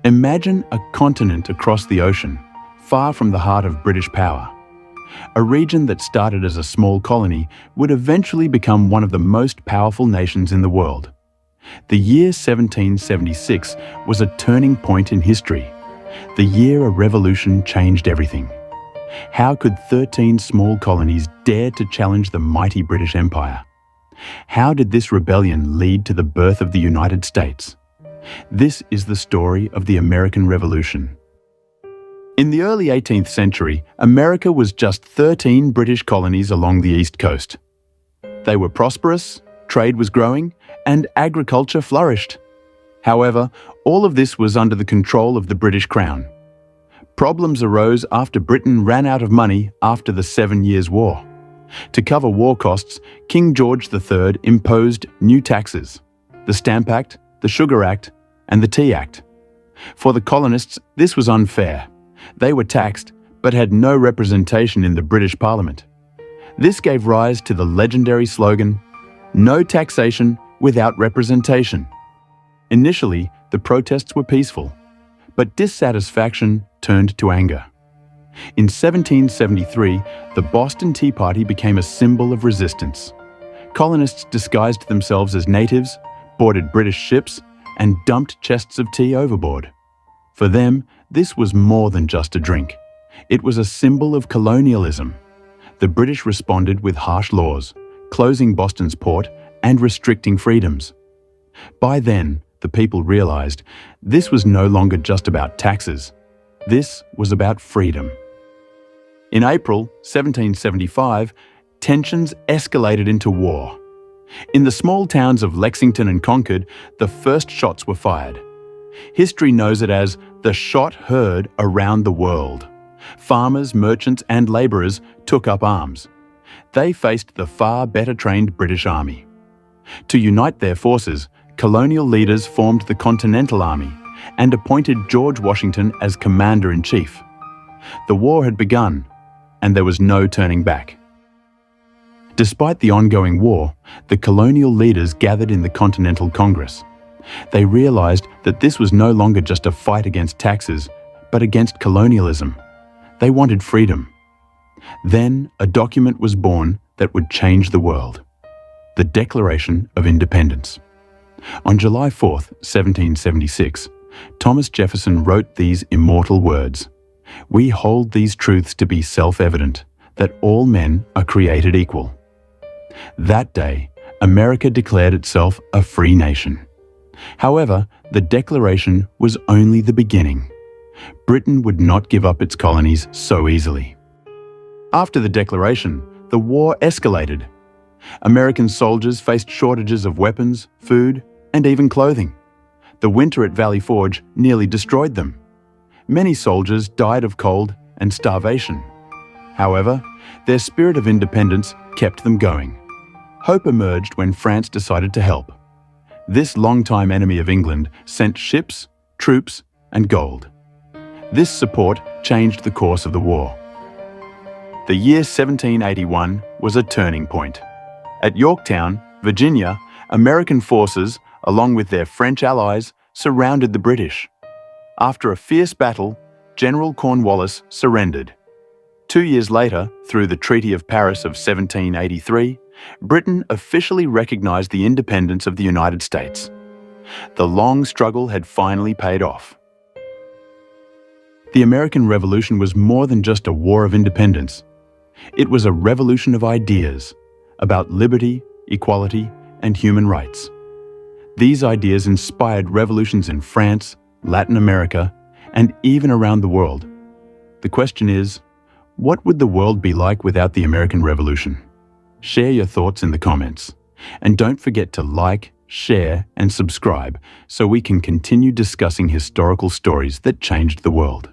Imagine a continent across the ocean, far from the heart of British power. A region that started as a small colony would eventually become one of the most powerful nations in the world. The year 1776 was a turning point in history. The year a revolution changed everything. How could 13 small colonies dare to challenge the mighty British Empire? How did this rebellion lead to the birth of the United States? This is the story of the American Revolution. In the early 18th century, America was just 13 British colonies along the East Coast. They were prosperous, trade was growing, and agriculture flourished. However, all of this was under the control of the British Crown. Problems arose after Britain ran out of money after the 7 Years' War. To cover war costs, King George III imposed new taxes: the Stamp Act, the Sugar Act, and the Tea Act. For the colonists, this was unfair. They were taxed, but had no representation in the British Parliament. This gave rise to the legendary slogan, "No taxation without representation." Initially, the protests were peaceful, but dissatisfaction turned to anger. In 1773, the Boston Tea Party became a symbol of resistance. Colonists disguised themselves as natives, boarded British ships, and dumped chests of tea overboard. For them, this was more than just a drink. It was a symbol of colonialism. The British responded with harsh laws, closing Boston's port and restricting freedoms. By then, the people realized this was no longer just about taxes. This was about freedom. In April 1775, tensions escalated into war. In the small towns of Lexington and Concord, the first shots were fired. History knows it as the shot heard around the world. Farmers, merchants, and labourers took up arms. They faced the far better trained British Army. To unite their forces, colonial leaders formed the Continental Army and appointed George Washington as Commander-in-Chief. The war had begun, and there was no turning back. Despite the ongoing war, the colonial leaders gathered in the Continental Congress. They realized that this was no longer just a fight against taxes, but against colonialism. They wanted freedom. Then a document was born that would change the world: the Declaration of Independence. On July 4th, 1776, Thomas Jefferson wrote these immortal words: "We hold these truths to be self-evident, that all men are created equal." That day, America declared itself a free nation. However, the Declaration was only the beginning. Britain would not give up its colonies so easily. After the Declaration, the war escalated. American soldiers faced shortages of weapons, food, and even clothing. The winter at Valley Forge nearly destroyed them. Many soldiers died of cold and starvation. However, their spirit of independence kept them going. Hope emerged when France decided to help. This longtime enemy of England sent ships, troops, and gold. This support changed the course of the war. The year 1781 was a turning point. At Yorktown, Virginia, American forces, along with their French allies, surrounded the British. After a fierce battle, General Cornwallis surrendered. 2 years later, through the Treaty of Paris of 1783, Britain officially recognized the independence of the United States. The long struggle had finally paid off. The American Revolution was more than just a war of independence. It was a revolution of ideas about liberty, equality, and human rights. These ideas inspired revolutions in France, Latin America, and even around the world. The question is, what would the world be like without the American Revolution? Share your thoughts in the comments. And don't forget to like, share, and subscribe so we can continue discussing historical stories that changed the world.